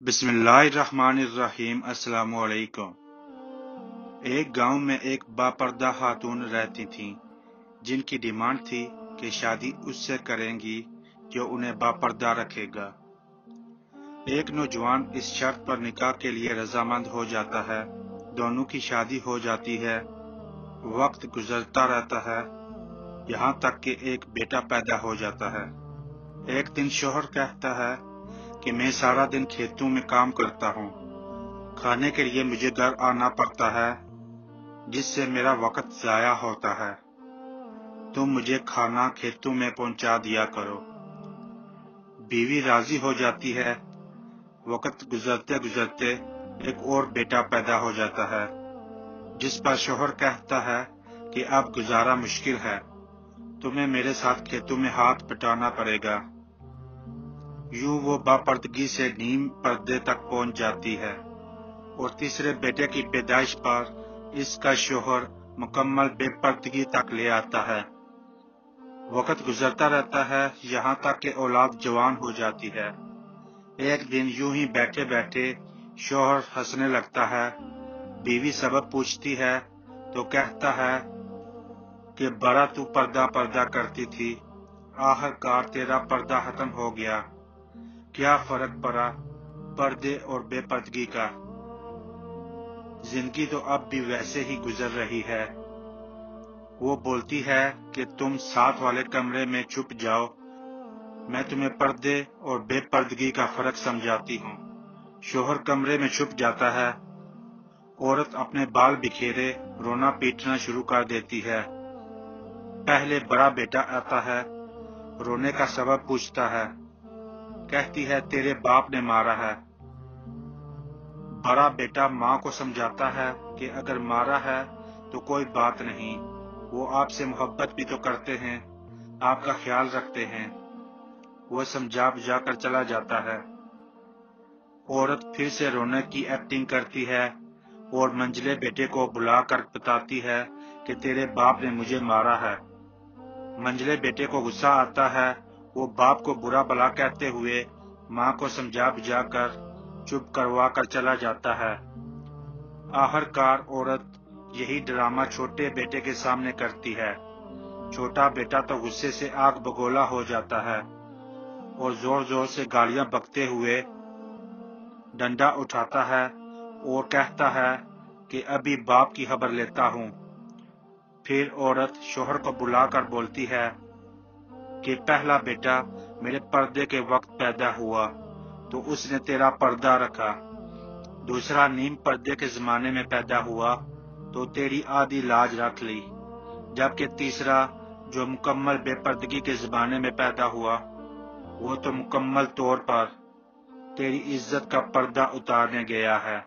बिस्मिल्लाहिर्रहमानिर्रहीम। अस्सलाम वालेकुम। एक गांव में एक बापर्दा खातून रहती थीं, जिनकी डिमांड थी कि शादी उससे करेंगी जो उन्हें बापर्दा रखेगा। एक नौजवान इस शर्त पर निकाह के लिए रजामंद हो जाता है। दोनों की शादी हो जाती है। वक्त गुजरता रहता है, यहाँ तक कि एक बेटा पैदा हो जाता है। एक दिन शौहर कहता है कि मैं सारा दिन खेतों में काम करता हूँ, खाने के लिए मुझे घर आना पड़ता है, जिससे मेरा वक्त जाया होता है। तुम मुझे खाना खेतों में पहुंचा दिया करो। बीवी राजी हो जाती है। वक्त गुजरते गुजरते एक और बेटा पैदा हो जाता है, जिस पर शौहर कहता है कि अब गुजारा मुश्किल है, तुम्हें मेरे साथ खेतों में हाथ बटाना पड़ेगा। यूं वो बापर्दगी से नीम पर्दे तक पहुंच जाती है और तीसरे बेटे की पैदाइश पर इसका शौहर मुकम्मल बेपर्दगी तक ले आता है। वक्त गुजरता रहता है, यहाँ तक कि औलाद जवान हो जाती है। एक दिन यूं ही बैठे बैठे शौहर हंसने लगता है। बीवी सबब पूछती है तो कहता है कि बड़ा तू पर्दा पर्दा करती थी, आखिरकार तेरा पर्दा खत्म हो गया। क्या फर्क पड़ा पर्दे और बेपर्दगी का? जिंदगी तो अब भी वैसे ही गुजर रही है। वो बोलती है कि तुम साथ वाले कमरे में छुप जाओ, मैं तुम्हें पर्दे और बेपर्दगी का फर्क समझाती हूँ। शौहर कमरे में छुप जाता है। औरत अपने बाल बिखेरे रोना पीटना शुरू कर देती है। पहले बड़ा बेटा आता है, रोने का सबब पूछता है। कहती है तेरे बाप ने मारा है। बड़ा बेटा माँ को समझाता है कि अगर मारा है तो कोई बात नहीं, वो आपसे मोहब्बत भी तो करते हैं, आपका ख्याल रखते हैं। वो समझा बुझा कर चला जाता है। औरत फिर से रोने की एक्टिंग करती है और मंझले बेटे को बुलाकर बताती है कि तेरे बाप ने मुझे मारा है। मंझले बेटे को गुस्सा आता है। वो बाप को बुरा भला कहते हुए माँ को समझा बुझा कर चुप करवा कर चला जाता है। आखिरकार औरत यही ड्रामा छोटे बेटे के सामने करती है। छोटा बेटा तो गुस्से से आग बगोला हो जाता है और जोर जोर से गालियां बकते हुए डंडा उठाता है और कहता है कि अभी बाप की खबर लेता हूँ। फिर औरत शौहर को बुलाकर बोलती है कि पहला बेटा मेरे पर्दे के वक्त पैदा हुआ तो उसने तेरा पर्दा रखा। दूसरा नीम पर्दे के जमाने में पैदा हुआ तो तेरी आधी लाज रख ली। जबकि तीसरा जो मुकम्मल बेपर्दगी के जमाने में पैदा हुआ, वो तो मुकम्मल तौर पर तेरी इज्जत का पर्दा उतारने गया है।